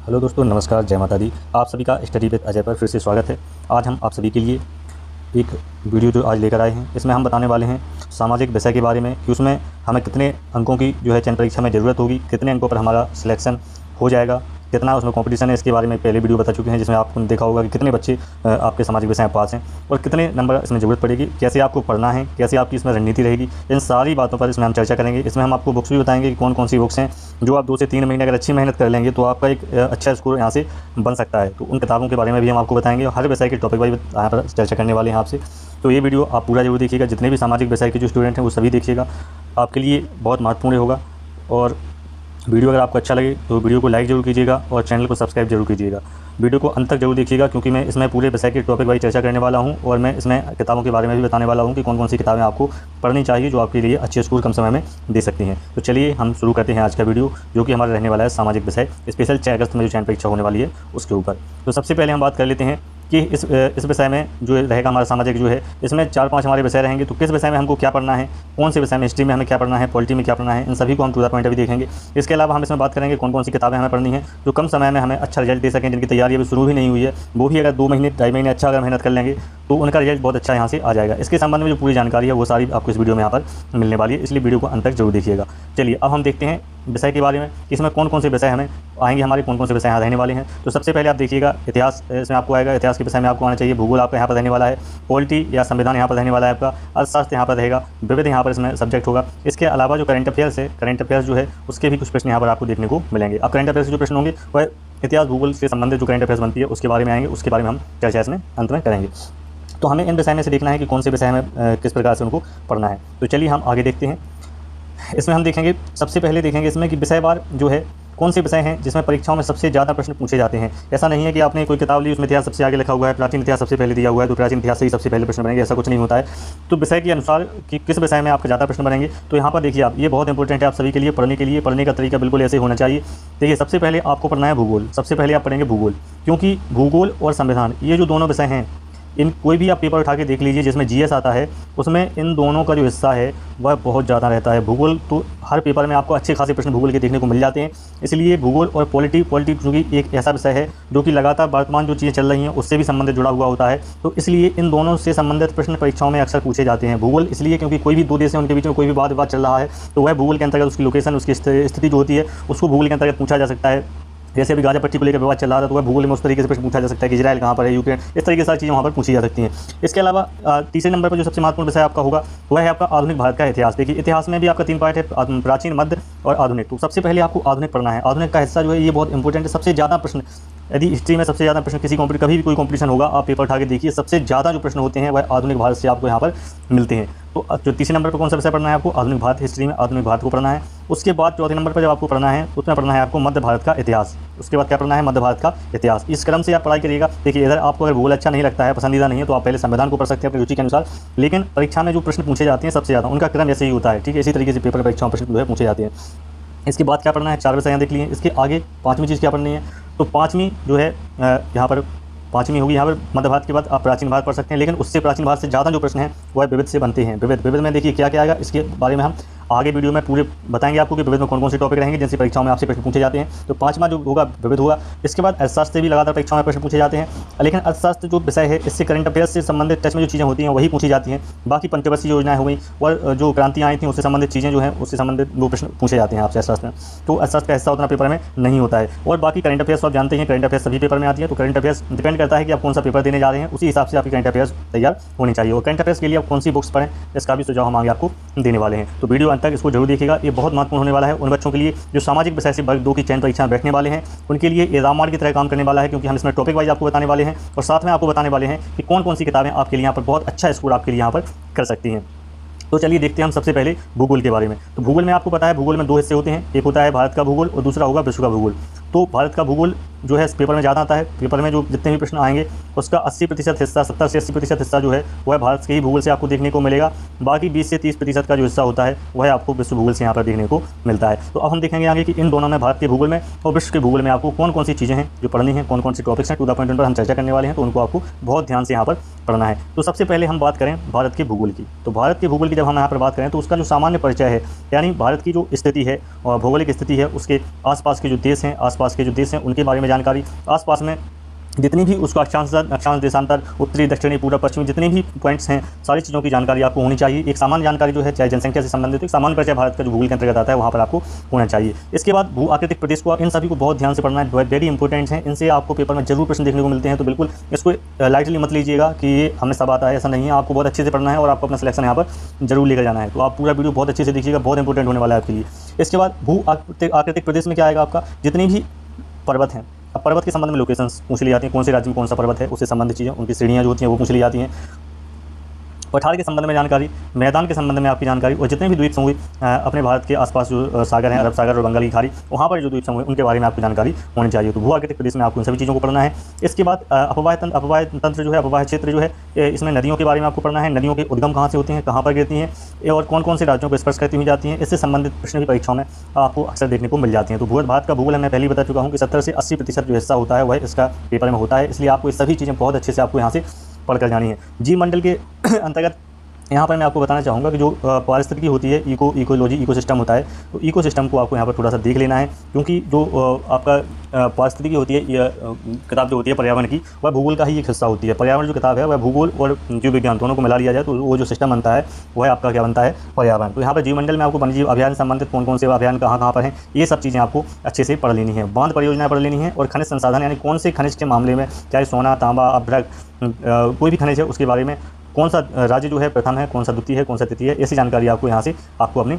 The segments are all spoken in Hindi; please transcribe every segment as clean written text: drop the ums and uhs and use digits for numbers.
हेलो दोस्तों, नमस्कार, जय माता दी। आप सभी का स्टडी विद अजय पर फिर से स्वागत है। आज हम आप सभी के लिए एक वीडियो जो आज लेकर आए हैं, इसमें हम बताने वाले हैं सामाजिक विषय के बारे में कि उसमें हमें कितने अंकों की जो है चयन परीक्षा में ज़रूरत होगी, कितने अंकों पर हमारा सिलेक्शन हो जाएगा, कितना उसमें कंपटीशन है। इसके बारे में पहले वीडियो बता चुके हैं, जिसमें आपने देखा होगा कि कितने बच्चे आपके सामाजिक विषय में पास हैं और कितने नंबर इसमें ज़रूरत पड़ेगी, कैसे आपको पढ़ना है, कैसे आपकी इसमें रणनीति रहेगी। इन सारी बातों पर इसमें हम चर्चा करेंगे। इसमें हम आपको बुक्स भी बताएंगे कि कौन कौन सी बुक्स हैं जो आप 2 से 3 महीने अगर अच्छी मेहनत कर लेंगे तो आपका एक अच्छा स्कोर यहाँ से बन सकता है। तो उन किताबों के बारे में भी हम आपको बताएंगे। हर विषय के टॉपिक वाइज यहाँ पर चर्चा करने वाले हैं आपसे। तो ये वीडियो आप पूरा जरूर देखिएगा। जितने भी सामाजिक विषय के जो स्टूडेंट हैं वो सभी देखिएगा, आपके लिए बहुत महत्वपूर्ण होगा। और वीडियो अगर आपको अच्छा लगे तो वीडियो को लाइक ज़रूर कीजिएगा और चैनल को सब्सक्राइब जरूर कीजिएगा। वीडियो को अंत तक जरूर देखिएगा, क्योंकि मैं इसमें पूरे विषय के टॉपिक वाइज चर्चा करने वाला हूं और मैं इसमें किताबों के बारे में भी बताने वाला हूं कि कौन कौन सी किताबें आपको पढ़नी चाहिए जो आपके लिए अच्छे स्कोर कम समय में दे सकती हैं। तो चलिए हम शुरू करते हैं आज का वीडियो, जो कि हमारा रहने वाला है सामाजिक विषय स्पेशल 6 अगस्त में जो चयन परीक्षा होने वाली है उसके ऊपर। तो सबसे पहले हम बात कर लेते हैं कि इस विषय में जो रहेगा हमारा सामाजिक जो है, इसमें 4-5 हमारे विषय रहेंगे। तो किस विषय में हमको क्या पढ़ना है, कौन से विषय में, हिस्ट्री में हमें क्या पढ़ना है, पॉलिटी में क्या पढ़ना है, इन सभी को हम टू द पॉइंट अभी देखेंगे। इसके अलावा हम इसमें बात करेंगे कौन कौन सी किताबें हमें पढ़नी है जो कम समय में हमें अच्छा रिजल्ट दे सकें, जिनकी तैयारी अभी शुरू भी नहीं हुई है, वो भी अगर 2 महीने 2.5 महीने अच्छा अगर मेहनत कर लेंगे तो उनका रिजल्ट बहुत अच्छा यहाँ से आ जाएगा। इसके संबंध में जो पूरी जानकारी है वो सारी आपको इस वीडियो में यहाँ पर मिलने वाली है, इसलिए वीडियो को अंत तक जरूर देखिएगा। चलिए अब हम देखते हैं विषय के बारे में, इसमें कौन कौन से विषय हमें आएंगे, हमारे कौन कौन से विषय यहाँ रहने वाले हैं। तो सबसे पहले आप देखिएगा इतिहास इसमें आपको आएगा, इतिहास के विषय में आपको आना चाहिए। भूगोल आपका यहाँ पर रहने वाला है, पॉलिटी या संविधान यहाँ पर रहने वाला है आपका, अर्थशास्त्र यहाँ पर रहेगा, विविध यहाँ पर इसमें सब्जेक्ट होगा। इसके अलावा जो करंट अफेयर्स है, करंट अफेयर्स जो है उसके भी कुछ प्रश्न यहाँ पर आपको देखने को मिलेंगे। अब करंट अफेयर्स के जो प्रश्न होंगे वह इतिहास भूगोल से संबंधित जो करंट अफेयर्स बनती है उसके बारे में आएंगे, उसके बारे में हम चर्चा इसमें अंत में करेंगे। तो हमें इन विषय में से देखना है कि कौन से विषय हमें किस प्रकार से उनको पढ़ना है। तो चलिए हम आगे देखते हैं। इसमें हम देखेंगे, सबसे पहले देखेंगे इसमें कि विषयवार जो है कौन से विषय हैं जिसमें परीक्षाओं में सबसे ज़्यादा प्रश्न पूछे जाते हैं। ऐसा नहीं है कि आपने कोई किताब ली उसमें इतिहास सबसे आगे लिखा हुआ है, प्राचीन इतिहास सबसे पहले दिया हुआ है तो प्राचीन इतिहास से ही सबसे पहले प्रश्न बनेंगे, ऐसा कुछ नहीं होता है। तो विषय के अनुसार कि किस विषय में आपके ज़्यादा प्रश्न बनेंगे, तो यहाँ पर देखिए आप, ये बहुत इंपॉर्टेंट है आप सभी के लिए। पढ़ने का तरीका बिल्कुल ऐसे होना चाहिए। देखिए सबसे पहले आपको पढ़ना है भूगोल, सबसे पहले आप पढ़ेंगे भूगोल, क्योंकि भूगोल और संविधान ये जो दोनों विषय हैं, इन कोई भी आप पेपर उठा के देख लीजिए जिसमें जीएस आता है उसमें इन दोनों का जो हिस्सा है वह बहुत ज़्यादा रहता है। भूगोल तो हर पेपर में आपको अच्छे खासे प्रश्न भूगोल के देखने को मिल जाते हैं, इसलिए भूगोल और पॉलिटी क्योंकि एक ऐसा विषय है जो कि लगातार वर्तमान जो चीज़ें चल रही हैं उससे भी संबंधित जुड़ा हुआ होता है, तो इसलिए इन दोनों से संबंधित प्रश्न परीक्षाओं में अक्सर पूछे जाते हैं। भूगोल इसलिए क्योंकि कोई भी 2 देश हैं उनके बीच में कोई भी वाद विवाद चल रहा है तो वह भूगोल के अंतर्गत उसकी लोकेशन, उसकी स्थिति जो होती है उसको भूगोल के अंतर्गत पूछा जा सकता है। जैसे अभी गाजा पट्टी को लेकर विवाद चल रहा था तो वह भूगोल में उस तरीके से प्रश्न पूछा जा सकता है कि इजराइल कहाँ पर है, यूक्रेन, इस तरीके की सारी चीज़ें वहाँ पर पूछी जा सकती हैं। इसके अलावा तीसरे नंबर पर जो सबसे महत्वपूर्ण विषय आपका होगा वह है आपका आधुनिक भारत का इतिहास। देखिए इतिहास में भी आपका 3 पार्ट है, प्राचीन, मध्य और आधुनिक। तो सबसे पहले आपको आधुनिक पढ़ना है। आधुनिक का हिस्सा जो है ये बहुत इंपॉर्टेंट है। सबसे ज़्यादा प्रश्न, यदि हिस्ट्री में सबसे ज़्यादा प्रश्न कभी भी कोई कॉम्पिटिशन होगा, आप पेपर उठा के देखिए, सबसे ज़्यादा जो प्रश्न होते हैं वह आधुनिक भारत से आपको यहाँ पर मिलते हैं। तो जो तीसरे नंबर पर कौन सा विषय पढ़ना है आपको, आधुनिक भारत, हिस्ट्री में आधुनिक भारत को पढ़ना है। उसके बाद चौथे नंबर पर जब आपको पढ़ना है उसमें पढ़ना है आपको मध्य भारत का इतिहास। उसके बाद क्या पढ़ना है, मध्य भारत का इतिहास। इस क्रम से आप पढ़ाई करिएगा। देखिए इधर आपको अगर भूगोल अच्छा नहीं लगता है, पसंदीदा नहीं है, तो आप पहले संविधान को पढ़ सकते हैं अपनी रुचि के अनुसार, लेकिन परीक्षा में जो प्रश्न पूछे जाते हैं सबसे ज़्यादा उनका क्रम ऐसे ही होता है, ठीक है। इसी तरीके से पेपर परीक्षाओं में प्रश्न जो है पूछे जाते हैं। इसके बाद क्या पढ़ना है, 4 विषय यहाँ देख लिए। इसके आगे 5वीं चीज़ क्या पढ़नी है, तो 5वीं जो है यहाँ पर 5वीं होगी यहाँ पर मध्य भारत के बाद आप प्राचीन भारत पढ़ सकते हैं, लेकिन उससे प्राचीन भारत से ज़्यादा जो प्रश्न हैं वह विविध से बनते हैं। विविध में देखिए क्या क्या आएगा, इसके बारे में हम आगे वीडियो में पूरे बताएंगे आपको कि विविध में कौन कौन से टॉपिक रहेंगे जिनसे परीक्षाओं में आपसे प्रश्न पूछे जाते हैं। तो 5वां जो होगा विविध होगा। इसके बाद अर्थशास्त्र से भी लगातार परीक्षाओं में प्रश्न पूछे जाते हैं, लेकिन अर्थशास्त्र जो विषय है इससे करंट अफेयर्स से संबंधित टच में जो चीज़ें होती हैं वही पूछी जाती हैं। बाकी पंचवर्षीय योजनाएं हो गई और जो क्रांतियाँ आई थी उससे संबंधित चीज़ें जो हैं उससे संबंधित वो प्रश्न पूछे जाते हैं आपसे अर्थशास्त्र में। तो अर्थशास्त्र का हिस्सा उतना पेपर में नहीं होता है। और बाकी करंट अफेयर्स आप जानते हैं, करंट अफेयर्स सभी पेपर में आती है। तो करंट अफेयर्स डिपेंड करता है कि आप कौन सा पेपर देने जा रहे हैं, उसी हिसाब से आपकी करंट अफेयर्स तैयार होनी चाहिए। और करंट अफेयर्स के लिए आप कौन सी बुक्स पढ़ें इसका भी सुझाव हम आगे आपको देने वाले हैं। तो वीडियो अंत तक इसको जरूर देखिएगा, ये बहुत महत्वपूर्ण होने वाला है उन बच्चों के लिए जो सामाजिक विषय से वर्ग 2 की चयन परीक्षा में बैठने वाले हैं। उनके लिए ये रामबाण की तरह काम करने वाला है, क्योंकि हम इसमें टॉपिक वाइज आपको बताने वाले हैं और साथ में आपको बताने वाले हैं कि कौन कौन सी किताबें आपके लिए यहाँ पर बहुत अच्छा स्कोर आपके लिए यहाँ पर कर सकती हैं। तो चलिए देखते हैं हम सबसे पहले भूगोल के बारे में। तो भूगोल में आपको पता है भूगोल में 2 हिस्से होते हैं, एक होता है भारत का भूगोल और दूसरा होगा विश्व का भूगोल। तो भारत का भूगोल जो है पेपर में ज़्यादा आता है। पेपर में जो जितने भी प्रश्न आएंगे उसका 80% हिस्सा, 70 से 80% हिस्सा जो है वह भारत के ही भूगोल से आपको देखने को मिलेगा। बाकी 20 से 30% का जो हिस्सा होता है वह आपको विश्व भूगोल से यहाँ पर देखने को मिलता है। तो अब हम देखेंगे आगे कि इन दोनों में, भारत के भूगोल में और विश्व के भूगोल में, आपको कौन कौन सी चीज़ें हैं जो पढ़नी है, कौन कौन सी टॉपिक्स हैं, टू द पॉइंट पर हम चर्चा करने वाले हैं। तो उनको आपको बहुत ध्यान से यहाँ पर पढ़ना है। तो सबसे पहले हम बात करें भारत के भूगोल की। तो भारत के भूगोल की जब हम यहाँ पर बात करें तो उसका जो सामान्य परिचय है, यानी भारत की जो स्थिति है और भौगोलिक स्थिति है, उसके आसपास के जो देश हैं, उनके बारे में जानकारी, आसपास में जितनी भी उसका अक्षांश देशांतर, उत्तरी दक्षिणी पूर्व पश्चिमी जितने भी पॉइंट्स हैं, सारी चीज़ों की जानकारी आपको होनी चाहिए। एक सामान्य जानकारी जो है चाहे जनसंख्या से संबंधित, एक सामान्य परिचय भारत का जो भूगोल के अंतर्गत आता है वहाँ पर आपको होना चाहिए। इसके बाद भू आकृतिक प्रदेश को, इन सभी को बहुत ध्यान से पढ़ना है, वेरी इंपॉर्टेंट है। इनसे आपको पेपर में जरूर प्रश्न देखने को मिलते हैं, तो बिल्कुल इसको लाइटली मत लीजिएगा कि ये हमें सब आता है, ऐसा नहीं है। आपको बहुत अच्छे से पढ़ना है और आपको अपना सिलेक्शन यहाँ पर जरूर लेकर जाना है। तो आप पूरा वीडियो बहुत अच्छे से देखिएगा, बहुत इंपॉर्टेंट होने वाला है आपके लिए। इसके बाद भू आकृतिक प्रदेश में क्या आएगा आपका, जितनी भी पर्वत हैं। अब पर्वत के संबंध में लोकेशंस पूछ ली जाती हैं, कौन से राज्य में कौन सा पर्वत है, उससे संबंधित चीज़ें, उनकी श्रेणियाँ जो होती हैं वो पूछ ली जाती हैं। पठार के संबंध में जानकारी, मैदान के संबंध में आपकी जानकारी, और जितने भी द्वीप समूह अपने भारत के आसपास जो सागर हैं, अरब सागर और बंगाल की खाड़ी, वहाँ पर जो द्वीप समूह उनके बारे में आपको जानकारी होनी चाहिए। तो भू आकृतिक प्रदेश में आपको इन सभी चीज़ों को पढ़ना है। इसके बाद अपवाह तंत्र जो है, अपवाह क्षेत्र जो है, इसमें नदियों के बारे में आपको पढ़ना है। नदियों के उद्गम कहाँ से होते हैं, कहाँ पर गिरती हैं और कौन कौन से राज्यों को स्पर्श करती हुई जाती हैं, इससे संबंधित प्रश्न भी परीक्षाओं में आपको अक्सर देखने को मिल जाती हैं। तो भारत का भूगोल मैं पहले ही बता चुका हूँ कि 70 से 80% जो हिस्सा होता है वह इसका पेपर में होता है, इसलिए आपको ये सभी चीज़ें बहुत अच्छे से आपको यहाँ से पढ़ कर जानी है। जीव मंडल के अंतर्गत यहाँ पर मैं आपको बताना चाहूँगा कि जो पारिस्थितिकी होती है, इकोलॉजी, इकोसिस्टम होता है, तो इकोसिस्टम को आपको यहाँ पर थोड़ा सा देख लेना है, क्योंकि जो आपका पारिस्थितिकी होती है, यह किताब जो होती है पर्यावरण की, वह भूगोल का ही एक हिस्सा होती है। पर्यावरण जो किताब है वह भूगोल और जीव विज्ञान दोनों को मिला लिया जाए तो वो जो सिस्टम बनता है वह आपका क्या बनता है, पर्यावरण। तो यहाँ पर जीवमंडल में आपको वन्यजीव अभियान संबंधित कौन कौन से अभियान कहाँ पर हैं, ये सब चीज़ें आपको अच्छे से पढ़ लेनी है। बांध परियोजनाएं पढ़ लेनी है, और खनिज संसाधन यानी कौन से खनिज के मामले में, चाहे सोना, तांबा, अभ्रक, कोई भी खनिज है उसके बारे में कौन सा राज्य जो है प्रथम है, कौन सा द्वितीय है, कौन सा तृतीय है, ऐसी जानकारी आपको यहाँ से आपको अपनी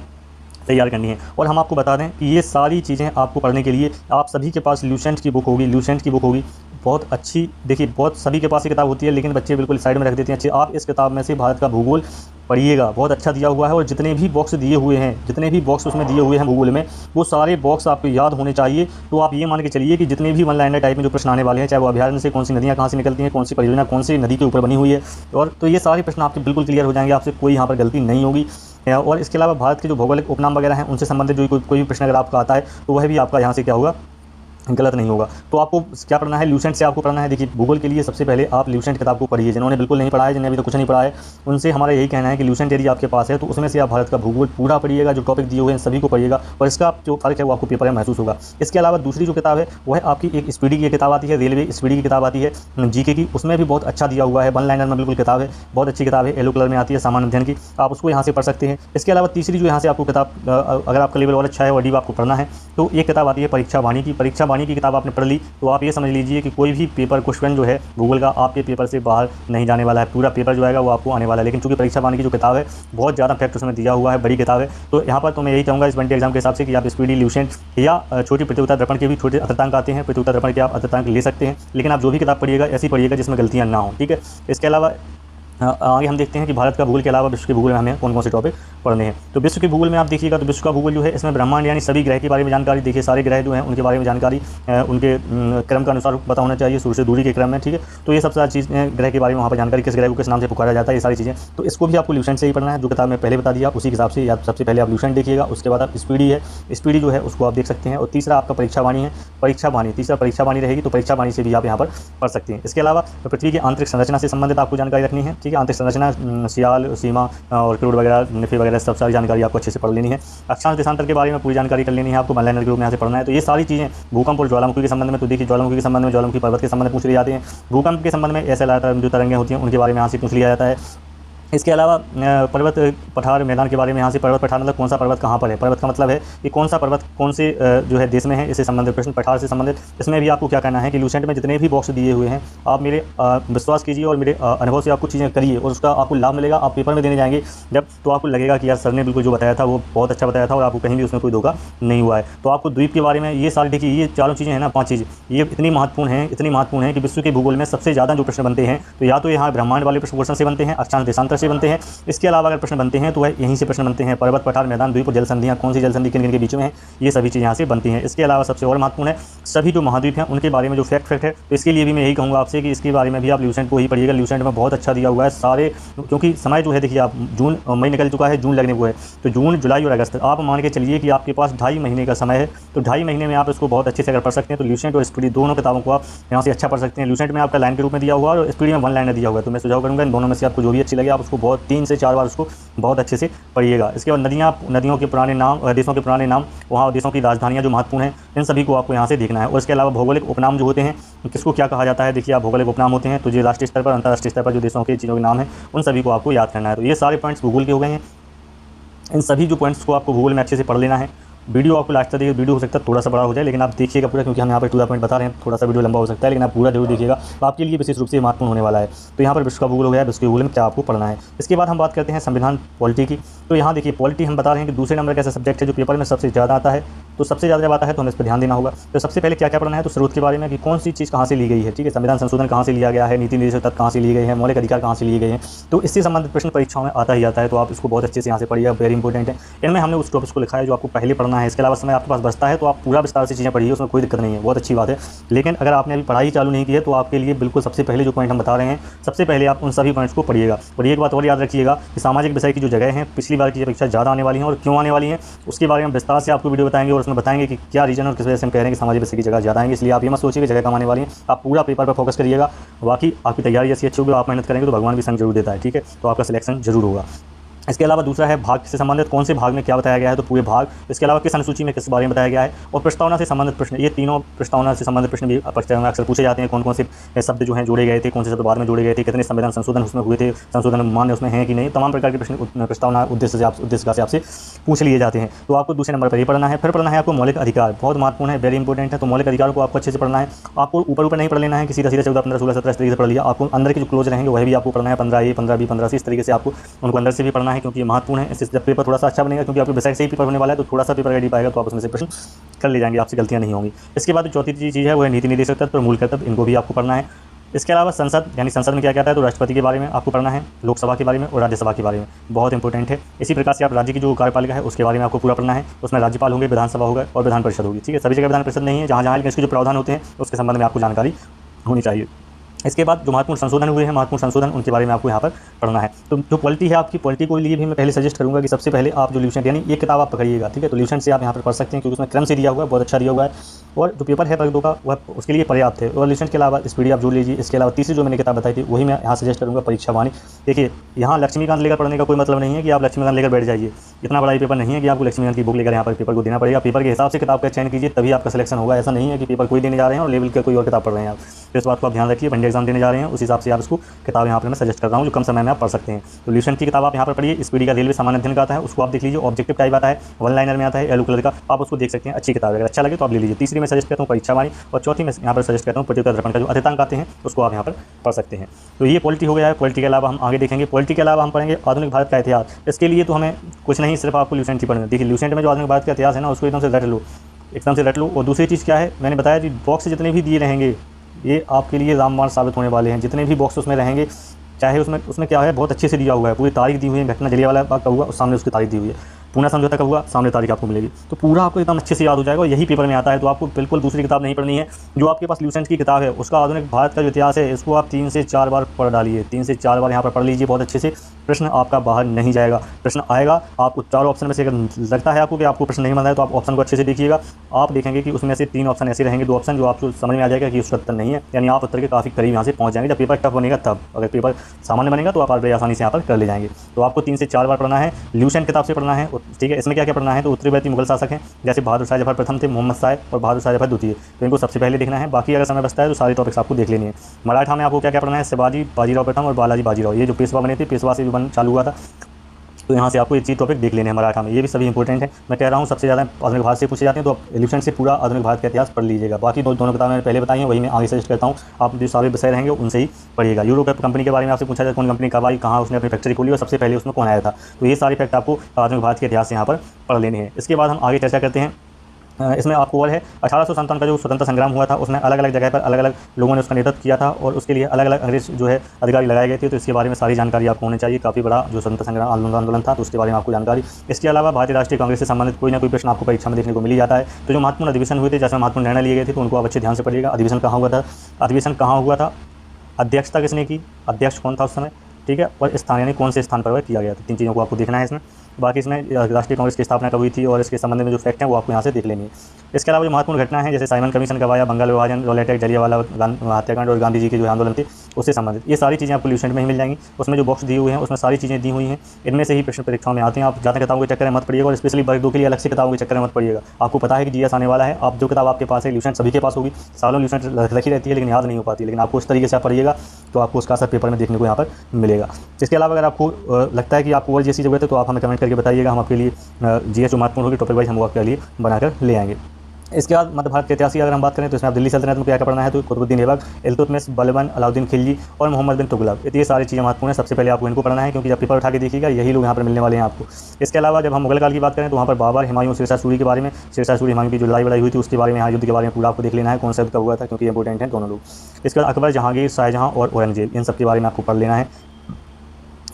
तैयार करनी है। और हम आपको बता दें कि ये सारी चीज़ें आपको पढ़ने के लिए आप सभी के पास ल्यूसेंट की बुक होगी, बहुत अच्छी। देखिए, बहुत सभी के पास ये किताब होती है, लेकिन बच्चे बिल्कुल साइड में रख देते हैं। अच्छे आप इस किताब में से भारत का भूगोल पढ़िएगा, बहुत अच्छा दिया हुआ है, और जितने भी बॉक्स दिए हुए हैं, जितने भी बॉक्स उसमें दिए हुए हैं भूगोल में, वो सारे बॉक्स आपको याद होने चाहिए। तो आप ये मान के चलिए कि जितने भी वन लाइनर टाइप में जो प्रश्न आने वाले हैं, चाहे वो अभ्यारण्य से कौन सी नदियाँ कहाँ से निकलती हैं, कौन सी परियोजना कौन सी नदी के ऊपर बनी हुई है, और तो ये सारे प्रश्न आपके बिल्कुल क्लियर हो जाएंगे, आपसे कोई यहाँ पर गलती नहीं होगी। और इसके अलावा भारत के जो भौगोलिक उपनाम वगैरह हैं उनसे संबंधित जो कोई भी प्रश्न अगर आपका आता है तो वह भी आपका यहाँ से क्या होगा, गलत नहीं होगा। तो आपको क्या पढ़ना है, ल्यूसेंट से आपको पढ़ना है। देखिए, भूगोल के लिए सबसे पहले आप ल्यूसेंट किताब को पढ़िए। जिन्होंने बिल्कुल नहीं पढ़ा है, जिन्हें अभी तो कुछ नहीं पढ़ा है, उनसे हमारा यही कहना है कि ल्यूसेंट यदि आपके पास है तो उसमें से आप भारत का भूगोल पूरा पढ़िएगा, जो टॉपिक दिए हुए हैं सभी को पढ़िएगा, और इसका जो फर्क है वो आपको पेपर में महसूस होगा। इसके अलावा दूसरी जो किताब है वह आपकी एक स्पीडी की किताब आती है, रेलवे स्पीडी की किताब आती है जीके की, उसमें भी बहुत अच्छा दिया हुआ है, वन लाइनर में बिल्कुल किताब है, बहुत अच्छी किताब है, येलो कलर में आती है, सामान्य अध्ययन की, आप उसको यहाँ से पढ़ सकते हैं। इसके अलावा तीसरी जो यहाँ से आपको किताब, अगर आपका लेवल और अच्छा है और डीप आपको पढ़ना है, तो एक किताब आती है परीक्षा वाणी की किताब आपने पढ़ ली तो आप ये समझ लीजिए कि कोई भी पेपर क्वेश्चन जो है भूगोल का आपके पेपर से बाहर नहीं जाने वाला है, पूरा पेपर जो आएगा वो आपको आने वाला है। लेकिन चूंकि परीक्षा वाणी की जो किताब है बहुत ज़्यादा फैक्ट उसमें दिया हुआ है, बड़ी किताब है, तो यहाँ पर तो मैं यही चाहूँगा इस बनटी एग्जाम के हिसाब से कि आप स्पीडी, ल्यूसेंट या छोटी प्रतियोगिता दर्पण के भी छोटे अतृतांक आते हैं, प्रतियोगिता दर्पण के आप अतृतांक ले सकते हैं, लेकिन आप जो भी किताब पढ़िएगा ऐसी पढ़िएगा जिसमें गलतियाँ ना हो, ठीक है। इसके अलावा आगे हम देखते हैं कि भारत का भूगोल के अलावा विश्व के भूगोल में हमें कौन कौन से टॉपिक पढ़ने हैं। तो विश्व के भूगोल में आप देखिएगा तो विश्व का भूगोल जो है इसमें ब्रह्मांड यानी सभी ग्रह के बारे में जानकारी, देखिए सारे ग्रह जो हैं उनके बारे में जानकारी उनके क्रम के अनुसार पता होना चाहिए, सूर्य से दूरी के क्रम में, ठीक है। तो ये सब सारी चीज़ें ग्रह के बारे में वहाँ पर जानकारी, किस ग्रह को किस नाम से पुकारा जाता है, ये सारी चीज़ें, तो इसको भी आपको ल्यूसेंट से ही पढ़ना है। जो किताब मैं पहले बता दिया उसी हिसाब से या सबसे पहले आप ल्यूसेंट देखिएगा, उसके बाद आप स्पीडी है, स्पीडी जो है उसको आप देख सकते हैं, और तीसरा आपका परीक्षा वाणी है, तीसरा परीक्षा वाणी रहेगी, तो परीक्षा वाणी से भी आप यहाँ पर पढ़ सकते हैं। इसके अलावा पृथ्वी की आंतरिक संरचना से संबंधित आपको जानकारी रखनी है, ठीक है। आंतरिक संरचना, सियाल, सीमा और करोड़ वगैरह, निफे वगैरह सब सारी जानकारी आपको अच्छे से पढ़ लेनी है। अक्षांश देशांतर के बारे में पूरी जानकारी कर लेनी है आपको, वन लाइनर के रूप में यहाँ से पढ़ना है। तो ये सारी चीज़ें भूकंप और ज्वालामुखी के संबंध में, तो देखिए ज्वालामुखी के संबंध में, ज्वालामुखी पर्वत के संबंध में पूछ लिए जाते हैं। भूकंप के संबंध में ऐसे जो तरंगें होती हैं उनके बारे में यहाँ से पूछ लिया जाता है। इसके अलावा पर्वत, पठार, मैदान के बारे में यहाँ से पर्वत, पठार मतलब कौन सा पर्वत कहाँ पर है, पर्वत का मतलब है कि कौन सा पर्वत कौन से जो है देश में है, इससे संबंधित प्रश्न। पठार से संबंधित इसमें भी आपको क्या करना है कि ल्यूसेंट में जितने भी बॉक्स दिए हुए हैं आप मेरे विश्वास कीजिए और मेरे अनुभव से आपको चीज़ें करिए और उसका आपको लाभ मिलेगा। आप पेपर में देने जाएंगे जब तो आपको लगेगा कि यार सर ने बिल्कुल जो बताया था वो बहुत अच्छा बताया था और आपको कहीं भी उसमें कोई धोखा नहीं हुआ है। तो आपको द्वीप के बारे में ये सारी, देखिए ये चारों चीज़ें हैं ना, 5 चीज़, ये इतनी महत्वपूर्ण है कि विश्व के भूगोल में सबसे ज़्यादा जो प्रश्न बनते हैं तो या तो यहाँ ब्रह्मांड वाले प्रश्न क्वेश्चन से बनते हैं, अक्षांश देशांतर से बनते हैं। इसके अलावा अगर प्रश्न बनते हैं तो वह यहीं से प्रश्न बनते हैं, पर्वत, पठार, मैदान, द्वीप और जल संधियाँ, कौन सी जल संधि किन किन के बीच में है, ये सभी चीज़ें यहाँ से बनती हैं। इसके अलावा सबसे और महत्वपूर्ण है सभी जो महाद्वीप हैं उनके बारे में जो फैक्ट है, तो इसके लिए भी मैं यही कहूँगा आपसे कि इसके बारे में भी आप ल्यूसेंट को ही पढ़िएगा। ल्यूसेंट में बहुत अच्छा दिया हुआ है सारे, क्योंकि समय जो है देखिए आप जून, मई निकल चुका है, जून लगने को है, तो जून, जुलाई और अगस्त आप मान के चलिए कि आपके पास 2.5 महीने का समय है, तो 2.5 महीने में आप इसको बहुत अच्छे से अगर पढ़ सकते हैं तो ल्यूसेंट और स्पीडी दोनों किताबों को आप यहाँ से अच्छा पढ़ सकते हैं। ल्यूसेंट में आपका लाइन के रूप में दिया हुआ है और स्पीडी में वन लाइनर दिया हुआ है, तो मैं सुझाव करूँगा इन दोनों में से आपको जो भी अच्छी लगे आप उसको बहुत 3 से 4 बार उसको बहुत अच्छे से पढ़िएगा। इसके बाद नदियों के पुराने नाम, देशों के पुराने नाम, वहाँ देशों की राजधानियाँ जो महत्वपूर्ण हैं, इन सभी को आपको यहाँ से देखना है। और इसके अलावा भौगोलिक उपनाम जो होते हैं, किसको क्या कहा जाता है, देखिए आप भौगोलिक उपनाम होते हैं तो जो राष्ट्रीय स्तर पर, अंतर्राष्ट्रीय स्तर पर जो देशों के चीज़ों के नाम हैं, उन सभी को आपको याद करना है। तो ये सारे पॉइंट्स भूगोल के हो गए हैं। इन सभी जो पॉइंट्स को आपको भूगोल में अच्छे से पढ़ लेना है। वीडियो आपको लास्ट तक देखिए, वीडियो हो सकता है थोड़ा सा बड़ा हो जाए, लेकिन आप देखिएगा पूरा, क्योंकि हम यहाँ पर टू द पॉइंट बता रहे हैं। थोड़ा सा वीडियो लंबा हो सकता है, लेकिन आप पूरा जरूर देखिएगा, तो आपके लिए विशेष रूप से महत्वपूर्ण होने वाला है। तो यहाँ पर विश्व का भूगोल हो गया, विश्व के भूगोल में क्या आपको पढ़ना है। इसके बाद हम बात करते हैं संविधान पॉलिटी की। तो यहाँ देखिए पॉलिटी हम बता रहे हैं कि दूसरे नंबर का ऐसा सब्जेक्ट है जो पेपर में सबसे ज़्यादा आता है। तो सबसे ज़्यादा जब आता है तो हमें इस पर ध्यान देना होगा। तो सबसे पहले क्या क्या पढ़ना है, तो स्रोत के बारे में कि कौन सी चीज़ कहाँ से ली गई है, ठीक है, संविधान संशोधन कहाँ से लिया गया है, नीति निर्देशक तत्व कहाँ से लिए गए हैं, मौलिक अधिकार कहाँ से लिए गए हैं। तो इससे संबंधित प्रश्न परीक्षाओं में आता ही आता है, तो आप इसको बहुत अच्छे से यहाँ से पढ़िएगा, वेरी इंपॉर्टेंट है। इनमें हमने उस टॉपिक को लिखा है जो आपको पहले पढ़ना है। इसके अलावा समय आपके पास बचता है तो आप पूरा विस्तार से चीज़ें पढ़िए, उसमें कोई दिक्कत नहीं है, बहुत अच्छी बात है। लेकिन अगर आपने अभी पढ़ाई चालू नहीं की है तो आपके लिए बिल्कुल सबसे पहले जो पॉइंट हम बता रहे हैं, सबसे पहले आप उन सभी पॉइंट्स को पढ़िएगा। और एक बात और याद रखिएगा कि सामाजिक विषय की जो जगह है पिछली बार की परीक्षा ज़्यादा आने वाली हैं और क्यों आने वाली हैं उसके बारे में विस्तार से आपको वीडियो बताएंगे, और उसमें बताएंगे कि क्या रीजन और किस वजह से हम कह रहे हैं कि सामाजिक विषय की जगह ज़्यादा आएंगे। इसलिए आप ये मत सोचिए कि जगह कम आने वाली है, आप पूरा पेपर पर फोकस करिएगा। बाकी आपकी तैयारी जैसी अच्छी होगी, आप मेहनत करेंगे तो भगवान भी संग जरूर देता है, ठीक है, तो आपका सिलेक्शन जरूर होगा। इसके अलावा दूसरा है भाग से संबंधित, कौन से भाग में क्या बताया गया है, तो पूरे भाग। इसके अलावा किस अनुसूची में किस बारे में बताया गया है, और प्रस्तावना से संबंधित प्रश्न। ये तीनों प्रस्तावना से संबंधित प्रश्न भी परीक्षा में अक्सर पूछे जाते हैं। कौन कौन से शब्द जो हैं जोड़े गए थे, कौन से शब्द बाद में जोड़े गए थे, कितने संविधान संशोधन उसमें हुए थे, संशोधन मान्य उसमें हैं कि नहीं, तमाम प्रकार के प्रश्न प्रस्तावना उद्देश्य से आपसे पूछ लिए जाते हैं। तो आपको दूसरे नंबर पर ये पढ़ना है। फिर पढ़ना है आपको मौलिक अधिकार, बहुत महत्वपूर्ण है, वेरी इंपॉर्टेंट है। तो मौलिक अधिकार को आपको अच्छे से पढ़ना है। आपको ऊपर नहीं पढ़ लेना है कि सीधा 14, 15, 16, 17 इस तरीके से पढ़ लिया। आपको अंदर के जो क्लोज रहेंगे वही भी आपको पढ़ना है, 15A, 15B, 15C, इस तरीके से आपको उनको अंदर से भी पढ़ना है, क्योंकि ये महत्वपूर्ण है। इससे जब पेपर थोड़ा सा अच्छा बनेगा, क्योंकि आपके विषय से ही पेपर होने वाला है, तो थोड़ा सा पेपर रेडी पाएगा तो आप उसमें से प्रश्न कर ले जाएंगे, आपसे गलतियां नहीं होंगी। इसके बाद चौथी चीज़ है वो है नीति निर्देशक तत्व और मूल कर्तव्य, इनको भी आपको पढ़ना है। इसके अलावा संसद, यानी संसद में क्या कहता है, तो राष्ट्रपति के बारे में आपको पढ़ना है, लोकसभा के बारे में और राज्यसभा के बारे में, बहुत इंपॉर्टेंट है। इसी प्रकार से आप राज्य की जो कार्यपालिका है उसके बारे में आपको पूरा पढ़ना है। उसमें राज्यपाल होंगे, विधानसभा होगा और विधान परिषद होगी, ठीक है। सभी जगह विधान परिषद नहीं है, जहाँ लेकिन इसके जो प्रावधान होते हैं उसके संबंध में आपको जानकारी होनी चाहिए। इसके बाद जो महत्वपूर्ण संशोधन हुए हैं, महत्वपूर्ण संशोधन, उनके बारे में आपको यहाँ पर पढ़ना है। तो जो पॉलिटी है आपकी, पॉलिटी को लिए भी मैं पहले सजेस्ट करूँगा कि सबसे पहले आप जो ल्यूसेंट, यानी ये किताब आप पकड़िएगा, ठीक है। तो ल्यूसेंट से आप यहाँ पर पढ़ सकते हैं, क्योंकि उसमें क्रम से दिया हुआ है, बहुत अच्छा दिया हुआ है, और जो पेपर है परीक्षा का वह उसके लिए पर्याप्त है। और ल्यूसेंट के अलावा इस PDF जोड़ लीजिए। इसके अलावा तीसरी जो मैंने किताब बताई थी वही मैं यहाँ सजेस्ट करूँगा, परीक्षा वाणी। देखिए यहाँ लक्ष्मीकांत लेकर पढ़ने का कोई मतलब नहीं है कि आप लक्ष्मीकांत लेकर बैठ जाइए। इतना बड़ा पेपर नहीं है कि आपको लक्ष्मीकांत की बुक लेकर यहाँ पर पेपर को देना पड़ेगा। पेपर के हिसाब से किताब का चयन कीजिए, तभी आपका सिलेक्शन होगा। ऐसा नहीं है कि पेपर कोई देने जा रहे हैं और लेवल का कोई और किताब पढ़ रहे हैं आप। तो इस बात को आप ध्यान रखिए, वनडे एग्जाम देने जा रहे हैं, उस हिसाब से आप इसको किताब यहाँ पर मैं सजेस्ट कर रहा हूँ जो कम समय में आप पढ़ सकते हैं। तो ल्यूसेंट की किताब आप यहाँ पर पढ़िए। इस पीडी का रेलवे सामान्य अध्ययन का आता है, उसको आप देख लीजिए। ऑब्जेक्टिव टाइप आता है, वन लाइनर में आता है, येलो कलर का, आप उसको देख सकते हैं, अच्छी किताब है। अगर अच्छा लगे तो आप ले लीजिए। तीसरी में सजेस्ट करता हूँ परीक्षा वाणी, और चौथी में यहाँ पर सजेस्ट करता हूँ प्रतियोगिता दर्पण का जो अध्ययन आते हैं उसको आप यहाँ पर पढ़ सकते हैं। तो ये पॉलिटी हो गया है। पॉलिटी के अलावा हम आगे देखेंगे, पॉलिटी के अलावा हम पढ़ेंगे आधुनिक भारत का इतिहास। इसके लिए तो हमें कुछ नहीं, सिर्फ आपको ल्यूसेंट ही पढ़ना है। देखिए ल्यूसेंट में जो आधुनिक भारत का इतिहास है ना, उसको एकदम से रट लो, एकदम से रट लो। और दूसरी चीज़ क्या है, मैंने बताया कि बॉक्स जितने भी दिए रहेंगे ये आपके लिए रामबाण साबित होने वाले हैं। जितने भी बॉक्स उसमें रहेंगे, चाहे उसमें क्या है, बहुत अच्छे से दिया हुआ है, पूरी तारीख दी हुई है, घटना जलियांवाला बाग का हुआ और सामने उसकी तारीख दी हुई है, पूना समझौता का हुआ, सामने तारीख आपको मिलेगी। तो पूरा आपको एकदम अच्छे से याद हो जाएगा, और यही पेपर में आता है। तो आपको बिल्कुल दूसरी किताब नहीं पढ़नी है। जो आपके पास ल्यूसेंट की किताब है उसका आधुनिक भारत का जो इतिहास है, इसको आप 3 से 4 बार पढ़ डालिए, 3 से 4 बार यहाँ पर पढ़ लीजिए बहुत अच्छे से। प्रश्न आपका बाहर नहीं जाएगा, प्रश्न आएगा आपको। 4 ऑप्शन में से अगर लगता है आपको कि आपको प्रश्न नहीं मिल रहा है तो आप ऑप्शन को अच्छे से देखिएगा। आप देखेंगे कि उसमें से 3 ऑप्शन ऐसे रहेंगे, 2 ऑप्शन जो आपको समझ में आ जाएगा कि उसका उत्तर नहीं है, यानी आप उत्तर के काफ़ी करीब यहाँ से पहुँच जाएंगे। जब पेपर टफ बनेगा तब, अगर पेपर सामान्य बनेगा तो आप बड़े आसानी से यहाँ पर कर ले जाएंगे। तो आपको 3 से 4 बार पढ़ना है, ल्यूसेंट किताब से पढ़ना है, ठीक है। इसमें क्या क्या पढ़ना है, तो उत्तरी भारतीय मुगल शासक हैं, जैसे बहादुर शाह जफर प्रथम थे, मोहम्मद साहिब और बहादुर शाह जफर द्वितीय, तो इनको सबसे पहले देखना है। बाकी अगर समय बचता है तो सारे टॉपिक्स आपको देख लेनी है। मराठा में आपको क्या क्या पढ़ना है, शिवाजी बाजीराव प्रथम और बालाजी बाजीराव, ये जो पेशवा बने थे, पेशवा से भी बन चालू हुआ था, तो यहाँ से आपको ये चीज़ टॉपिक देख लेने हैं मराठा में। ये भी सभी इंपॉर्टेंट है। मैं कह रहा हूँ सबसे ज़्यादा आधुनिक भारत से पूछे जाते हैं, तो आप ल्यूसेंट से पूरा आधुनिक भारत का इतिहास पढ़ लीजिएगा। बाकी दोनों किताबें मैंने पहले बताई हैं, वही मैं आगे सजेस्ट करता हूँ। आप जो सारे विषय रहेंगे उनसे ही पढ़िएगा। यूरोप कंपनी के बारे में आपसे पूछा जाए, कौन कंपनी कब आई, कहाँ उसने अपनी फैक्ट्री खोली और सबसे पहले उसमें कौन आया था, तो ये सारे फैक्ट आपको आधुनिक भारत के इतिहास से यहाँ पर पढ़ लेने हैं। इसके बाद हम आगे चर्चा करते हैं। इसमें आपको और है 1857 का जो स्वतंत्रता संग्राम हुआ था, उसमें अलग अलग जगह पर अलग अलग लोगों ने उसका नेतृत्व किया था, और उसके लिए अलग अलग अंग्रेज जो है अधिकारी लगाए गए थे। तो इसके बारे में सारी जानकारी आपको होनी चाहिए। काफ़ी बड़ा जो स्वतंत्रता संग्राम आंदोलन था, तो उसके बारे में आपको जानकारी। इसके अलावा भारतीय राष्ट्रीय कांग्रेस से संबंधित कोई ना कोई प्रश्न आपको परीक्षा में देखने को मिल जाता है। तो जो महत्वपूर्ण अधिवेशन हुए थे, जैसे महत्वपूर्ण निर्णय लिए गए थे, तो उनको आप अच्छे ध्यान से पढ़िएगा। अधिवेशन कहाँ हुआ था, अध्यक्षता किसने की, अध्यक्ष कौन था उस समय, ठीक है, और स्थान यानी कौन से स्थान पर वह किया गया था। 3 चीज़ों को आपको देखना है इसमें। बाकी इसमें राष्ट्रीय कांग्रेस की स्थापना कब हुई थी और इसके संबंध में जो फैक्ट हैं वो आपको यहाँ से देख लेनी है। इसके अलावा जो महत्वपूर्ण घटना है, जैसे साइमन कमीशन कब आया, बंगाल विभाजन, रॉलेट एक्ट, जलियांवाला हत्याकांड और गांधी जी के जो आंदोलन थे, उससे संबंधित ये सारी चीज़ें आपको ल्यूसेंट में ही मिल जाएंगी। उसमें जो बॉक्स दिए हुए हैं उसमें सारी चीज़ें दी हुई हैं, इनमें से ही प्रश्न परीक्षाओं में आते हैं। आप ज़्यादा किताबों के चक्कर में मत पड़िएगा और स्पेशली वर्ग 2 के लिए अलग से किताबों के चक्कर में मत पड़िएगा। आपको पता है कि जीएस आने वाला है, आप जो किताब आपके पास है, ल्यूसेंट सभी के पास होगी, सालों ल्यूसेंट रखी रहती है लेकिन याद नहीं हो पाती, लेकिन आपको उस तरीके से आप पढ़िएगा तो आपको उसका असर पेपर में देखने को यहाँ पर मिलेगा। इसके अलावा अगर आपको लगता है कि आपको और जैसी जरूरत है तो आप हमें कमेंट करके बताइएगा, हम आपके लिए जीएस जो महत्वपूर्ण होगी टॉपिक वाइज हम वो आपके लिए बनाकर ले आएंगे। इसके बाद मध्य भारत के इतिहास की अगर हम बात करें तो इसमें आप दिल्ली सल्तनत में क्या क्या पढ़ना है, तो कुतुबुद्दीन ऐबक, इल्तुतमिश, बलबन, अलाउद्दीन खिलजी और मोहम्मद बिन तुगलक, ये सारी चीज़ें महत्वपूर्ण है। सबसे पहले आपको इनको पढ़ना है क्योंकि जब पेपर उठा के देखिएगा यही लोग यहाँ पर मिलने वाले हैं आपको। इसके अलावा जब हम मुगल काल की बात करें तो वहाँ पर बाबर, हुमायूं, शेरशाह सूरी के बारे में, शेरशाह सूरी हुमायूं की जो लड़ाई हुई थी उसके बारे में, यहाँ युद्ध के बारे में पूरा आपको देख लेना है, कौन सा युद्ध कब हुआ था, क्योंकि इंपॉर्टेंट है दोनों लोग। इसके बाद अकबर, जहांगीर, शाहजहां और औरंगजेब, इन सब के बारे में आपको पढ़ लेना है,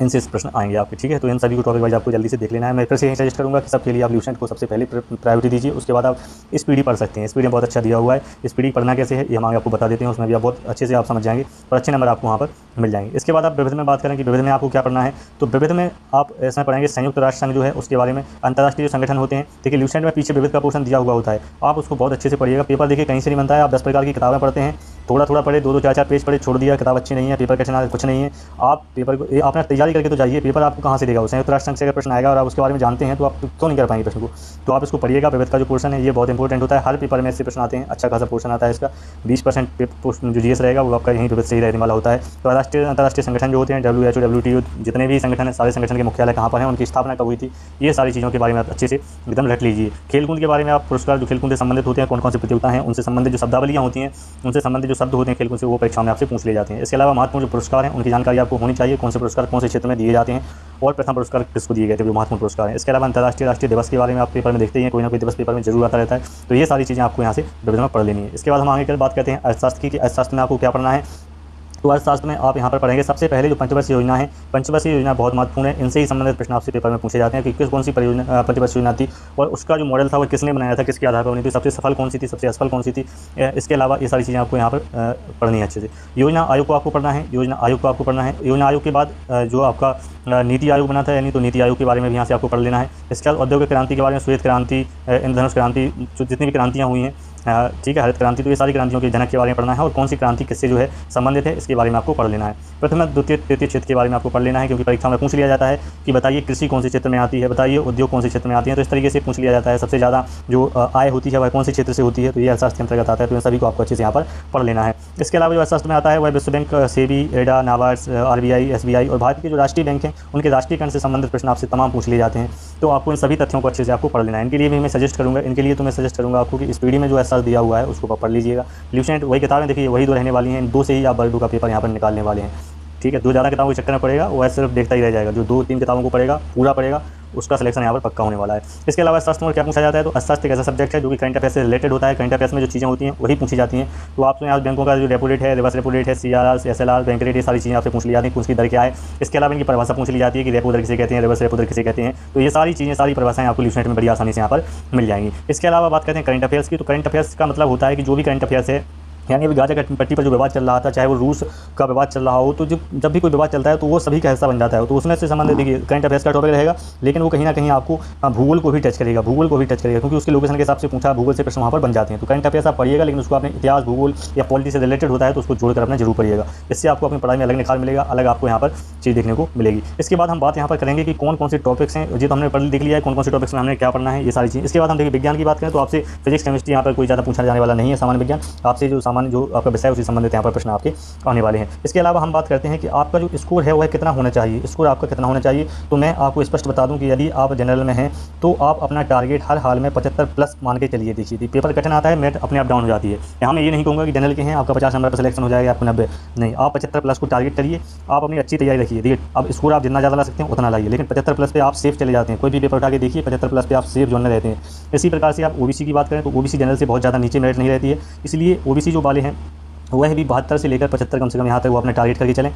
इनसे प्रश्न आएंगे आपके, ठीक है। तो इन सभी को टॉपिक वाइज आपको जल्दी से देख लेना है। मैं फिर से यही सजेस्ट करूँगा कि सबके लिए आप ल्यूसेंट को सबसे पहले प्रायोरिटी दीजिए, उसके बाद आप इस पीडी पढ़ सकते हैं। इस पीडी में बहुत अच्छा दिया हुआ है, इस पीडी पढ़ना कैसे है ये हम आगे आपको बता देते हैं, उसमें भी आप बहुत अच्छे से आप समझ जाएंगे और अच्छे नंबर आपको वहाँ पर मिल जाएंगे। इसके बाद आप विविध में बात करें कि विविध में आपको क्या पढ़ना है, तो विविध में आप इसमें पढ़ेंगे संयुक्त राष्ट्र संघ जो है उसके बारे में, अंतर्राष्ट्रीय जो संगठन होते हैं, देखिए ल्यूसेंट में पीछे विविध का पोर्शन दिया हुआ होता है, आप उसको बहुत अच्छे से पढ़िएगा। पेपर देखिए कहीं से नहीं बनता है, आप 10 प्रकार की किताबें पढ़ते हैं, थोड़ा थोड़ा पढ़े, 2-2 4-4 पेज पढ़े, छोड़ दिया, किताब अच्छी नहीं है, पेपर कठिन कुछ नहीं है। आप पेपर को आपने तैयारी करके तो जाइए, पेपर आपको कहाँ से देगा, संयुक्त राष्ट्र संघ से अगर प्रश्न आएगा और आप उसके बारे में जानते हैं तो आप क्यों नहीं कर पाएंगे प्रश्न को। तो आप इसको पढ़िएगा। विविध का जो पोर्शन है ये बहुत इंपॉर्टेंट होता है, हर पेपर में इससे प्रश्न आते हैं, अच्छा खासा पोर्शन आता है इसका। 20% जो जीएस रहेगा वो आपका यहीं विविध से ही रहने वाला होता है। तो राष्ट्रीय अंतर्राष्ट्रीय संगठन जो होते हैं, WHO, WTO, जितने भी संगठन हैं, सारे संगठन के मुख्यालय कहाँ पर हैं, उनकी स्थापना कब हुई थी, ये सारी चीज़ों के बारे में आप अच्छे से एकदम रख लीजिए। खेलकूद के बारे में आप पुरस्कार जो खेलकूद से संबंधित होते हैं, कौन कौन सी प्रतियोगिता हैं, उनसे संबंधित जो शब्दावलियाँ होती हैं, उनसे संबंधित जो शब्द होते हैं खेलकूद से, वो परीक्षा में आपसे पूछ लिए जाते हैं। इसके अलावा महत्वपूर्ण जो पुरस्कार हैं उनकी जानकारी आपको होनी चाहिए, कौन से पुरस्कार कौन से क्षेत्र में दिए जाते हैं और प्रथम पुरस्कार किसको दिए गए थे, जो महत्वपूर्ण पुरस्कार हैं। इसके अलावा अंतर्राष्ट्रीय राष्ट्रीय दिवस के बारे में आप पेपर में देखते हैं, कोई ना कोई दिवस पेपर में जरूर आता रहता है, तो ये सारी चीज़ें आपको यहाँ से विविध में पढ़ लेनी है। इसके बाद हम आगे बात करते हैं अर्थशास्त्र की, कि अर्थशास्त्र में आपको क्या पढ़ना है। तो अर्थशास्त्र में आप यहाँ पर पढ़ेंगे सबसे पहले जो पंचवर्षीय योजना है, पंचवर्षीय योजना बहुत महत्वपूर्ण है, इनसे ही संबंधित प्रश्न आपसे पेपर में पूछे जाते हैं कि कौन सी परियोजना पंचवर्षीय योजना थी और उसका जो मॉडल था वो किसने बनाया था, किसके आधार पर बनी थी, सबसे सफल कौन सी थी, सबसे असफल कौन सी थी। इसके अलावा ये सारी चीज़ें आपको यहाँ पर पढ़नी है अच्छे से। योजना आयोग को आपको पढ़ना है, योजना आयोग को आपको पढ़ना है। योजना आयोग के बाद जो आपका नीति आयोग बना था, यानी तो नीति आयोग के बारे में भी यहाँ से आपको पढ़ लेना है। इसके बाद औद्योगिक क्रांति के बारे में, श्वेत क्रांति, इंद्रधनुष क्रांति, जो जितनी भी क्रांतियाँ हुई हैं, ठीक है, हरित क्रांति, तो ये सारी क्रांतियों के जनक के बारे में पढ़ना है और कौन सी क्रांति किससे जो है संबंधित है इसके बारे में आपको पढ़ लेना है। प्रथम द्वितीय तृतीय क्षेत्र के बारे में आपको पढ़ लेना है, क्योंकि परीक्षा में पूछ लिया जाता है कि बताइए कृषि कौन से क्षेत्र में आती है, बताइए उद्योग कौन से क्षेत्र में आती है, तो इस तरीके से पूछ लिया जाता है। सबसे ज़्यादा जो आय होती है वह कौन से क्षेत्र से होती है, तो ये अर्थशास्त्र के अंतर्गत आता है, तो इन सभी को आपको अच्छे से यहाँ पर पढ़ लेना है। इसके अलावा जो अर्थशास्त्र में आता है वह विश्व बैंक, सेबी, एडा, नाबार्ड, RBI, SBI और भारत के जो राष्ट्रीय बैंक हैं उनके राष्ट्रीयकरण से संबंधित प्रश्न आपसे तमाम पूछ लिए जाते हैं, तो आपको इन सभी तथ्यों को अच्छे से आपको पढ़ लेना है। इनके लिए भी मैं सजेस्ट करूँगा, इनके लिए तो मैं सजेस्ट करूँगा आपको कि इस पीडी में जो अर्थशास्त्र दिया हुआ है उसको पढ़ लीजिएगा। ल्यूसेंट वही किताबें देखिए वही दो रहने वाली हैं, इन दो से ही आप वर्ग 2 का पेपर यहाँ पर निकालने वाले हैं, ठीक है। 2 ज़्यादा किताबों के चक्कर में पड़ेगा वह सिर्फ देखता ही रह जाएगा, जो 2-3 किताबों को पढ़ेगा पूरा पढ़ेगा उसका सिलेक्शन यहाँ पर पक्का होने वाला है। इसके अलावा अर्थशास्त्र में क्या पूछा जाता है, तो अर्थशास्त्र एक ऐसा सब्जेक्ट है जो कि करंट अफेयर से रिलेटेड होता है, करंट अफेयर्स में जो चीज़ें होती हैं वही पूछी जाती हैं। तो आपसे यहाँ बैंकों का जो रेपो रेट है, रिवर्स रेपो रेट है, CRR, SLR, बैंक रेट, ये सारी चीज़ें आपसे पूछ ली जाती हैं, उसकी दर क्या है। इसके अलावा इनकी परिभाषा पूछ ली जाती है कि रेपो दर किसे कहते हैं, रिवर्स रेपो दर किसे कहते हैं, तो ये सारी चीज़ें, सारी परिभाषाएं आपको ल्यूसेंट में बड़ी आसानी से यहाँ पर मिल जाएंगी। इसके अलावा बात करते हैं करंट अफेयर्स की, तो करंट अफेयर्स का मतलब होता है कि जो भी करंट अफेयर्स है, यानी अभी गाजा पट्टी पर जो विवाद चल रहा था, चाहे वो रूस का विवाद चल रहा हो, तो जब भी कोई विवाद चलता है तो वो सभी का हिस्सा बन जाता है, तो उसमें से संबंधित देखिए करंट अफेयर्स का टॉपिक रहेगा, लेकिन वो कहीं ना कहीं आपको भूगोल को भी टच करेगा, भूगोल को भी टच करेगा, क्योंकि उसके लोकेशन के हिसाब से पूछा भूगोल से प्रश्न वहाँ पर बन जाते हैं। तो करंट अफेयर्स आप पढ़िएगा, लेकिन उसको आपने इतिहास, भूगोल या पॉलिटी से रिलेटेड होता है तो उसको जोड़कर अपना जरूर पढ़िएगा, इससे आपको अपनी पढ़ाई में अलग निखार मिलेगा, अलग आपको यहाँ पर चीज़ देखने को मिलेगी। इसके बाद हम बात यहाँ पर करेंगे कि कौन कौन से टॉपिक्स हैं, जी तो हमने पढ़ देख लिया है कौन कौन से टॉपिक्स में हमने क्या पढ़ना है, ये सारी चीज़। इसके बाद हम देखिए विज्ञान की बात करें तो आपसे फिजिक्स, केमिस्ट्री यहाँ पर कोई ज़्यादा पूछा जाने वाला नहीं है, सामान्य विज्ञान आपसे जो सामान्य जो आपका विषय उसी संबंधित यहाँ पर प्रश्न आपके आने वाले हैं। इसके अलावा हम बात करते हैं कि आपका जो स्कोर है वह कितना होना चाहिए, स्कोर आपका कितना होना चाहिए। तो मैं आपको स्पष्ट बता दूं कि यदि आप जनरल में हैं तो आप अपना टारगेट हर हाल में 75 प्लस मान के चलिए। देखिए पेपर कठिन आता है, मेरिट अपने आप डाउन हो जाती है। यहाँ मैं ये नहीं कहूँगा कि जनरल के हैं आपका 50 नंबर पर सिलेक्शन हो जाएगा, आपको 90 नहीं, आप 75 प्लस को टारगेट करिए, आप अपनी अच्छी तैयारी रखिए। देखिए अब स्कोर आप जितना ज़्यादा ला सकते हैं उतना लाइए, लेकिन 75 प्लस पे आप सेफ चले जाते हैं। कोई भी पेपर उठा के देखिए 75 प्लस पे आप सेफ जोन में रहते हैं। इसी प्रकार से आप OBC की बात करें तो OBC जनरल से बहुत ज़्यादा नीचे मेरिट नहीं रहती है, इसलिए OBC जो वाले हैं वह भी 72 से लेकर 75 कम से कम यहाँ तक वो अपने टारगेट करके चलें।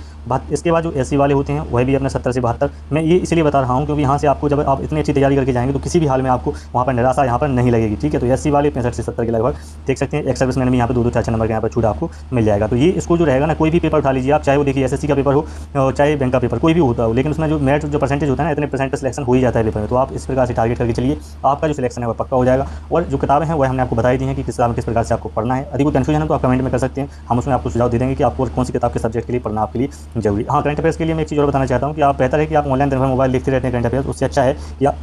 इसके बाद जो SC वाले होते हैं वह भी अपने 70 से 72। मैं ये इसलिए बता रहा हूँ क्योंकि यहाँ से आपको जब आप इतनी अच्छी तैयारी करके जाएंगे तो किसी भी हाल में आपको वहाँ पर निराशा यहाँ पर नहीं लगेगी, ठीक है। तो SC वाले 65 से 70 के लगभग देख सकते हैं। एक सर्विसमैन में यहाँ पर 2-2 4 नंबर के यहाँ पर छूट आपको मिल जाएगा। तो ये स्कोर जो रहेगा ना, कोई भी पेपर उठा लीजिए आप, चाहे वो देखिए SSC का पेपर हो चाहे बैंक का पेपर कोई भी होता हो, लेकिन उसमें जो मेरिट जो परसेंटेज होता है ना, इतने परसेंट सिलेक्शन हो ही जाता है पेपर में। तो आप इस प्रकार से टारगेट करके चलिए, आपका जो सिलेक्शन है वह पक्का हो जाएगा। और जो किताबें हैं वह हमने आपको बताई दी हैं कि किस किताब किस प्रकार से आपको पढ़ना है। यदि कोई कन्फ्यूजन है तो आप कमेंट में कर सकते हैं, हम उसमें आपको सुझाव दे देंगे कि आपको कौन सी किताब के सब्जेक्ट के लिए पढ़ना आपके लिए जरूरी। हाँ, करंट अफेयर्स के लिए मैं एक चीज़ और बताना चाहता हूँ कि आप बेहतर है कि आप ऑनलाइन दिन भर मोबाइल देखते रहते हैं करंट अफेयर्स, उससे अच्छा है कि आप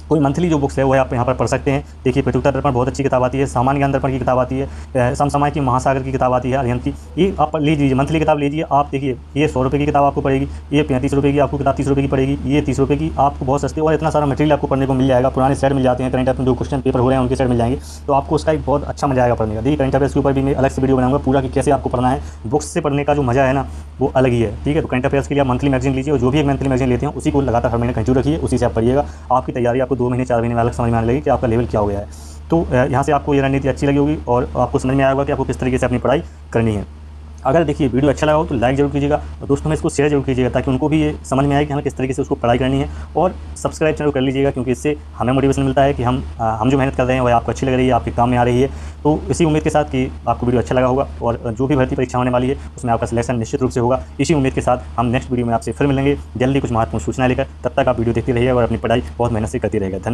कोई मंथली जो बुक्स है वो आप यहाँ पर पढ़ सकते हैं। देखिए, प्रत्युत्तर दर्पण बहुत अच्छी किताब आती है, सामान्य ज्ञान दर्पण की किताब आती है, समसामयिक की महासागर की किताब आती है, अध्ययन की, ये आप ले लीजिए, मंथली किताब लीजिए। आप देखिए, ये 100 रुपये की किताब आपको पड़ेगी, ये 35 रुपये की आपको किताब 30 रुपये की पड़ेगी, ये 30 रुपये की आपको बहुत सस्ती, और इतना सारा मटेरियल आपको पढ़ने को मिल जाएगा। पुराने सेट मिल जाते हैं, करंट अफेयर जो क्वेश्चन पेपर हो रहे हैं उनके सेट मिल जाएंगे, तो आपको उसका एक बहुत अच्छा मजा आएगा पढ़ने का। देखिए, करंट अफेयर्स के ऊपर भी मैं अलग से वीडियो बनाऊंगा पूरा कि कैसे आपको पढ़ना है। बुक्स से पढ़ने का जो मजा है ना वो अलग ही है, ठीक है। तो करंट अफेयर्स के लिए आप मंथली मैगजीन लीजिए, और जो भी एक मंथली मैगजीन लेते हैं उसी को लगातार हर महीने कंटिन्यू रखिए, उसी से आप पढ़िएगा। आपकी तैयारी आपको 2 महीने 4 महीने में अलग समझ में आने लगेगी कि आपका लेवल क्या हो गया है। तो यहाँ से आपको ये रणनीति अच्छी लगी होगी और आपको समझ में आया होगा कि आपको किस तरीके से अपनी पढ़ाई करनी है। अगर देखिए वीडियो अच्छा लगा हो तो लाइक जरूर कीजिएगा, और दोस्तों में इसको शेयर जरूर कीजिएगा ताकि उनको भी ये समझ में आए कि हमें किस तरीके से उसको पढ़ाई करनी है। और सब्सक्राइब जरूर कर लीजिएगा, क्योंकि इससे हमें मोटिवेशन मिलता है कि हम जो मेहनत कर रहे हैं वह आपको अच्छी लग रही है, आपके काम में आ रही है। तो इसी उम्मीद के साथ कि आपको वीडियो अच्छा लगा होगा, और जो भी भर्ती परीक्षा होने वाली है उसमें आपका सिलेक्शन निश्चित रूप से होगा। इसी उम्मीद के साथ हम नेक्स्ट वीडियो में आपसे फिर मिलेंगे जल्दी कुछ महत्वपूर्ण सूचना लेकर। तब तक आप वीडियो देखते रहिए और अपनी पढ़ाई बहुत मेहनत से करते रहिएगा। धन्यवाद।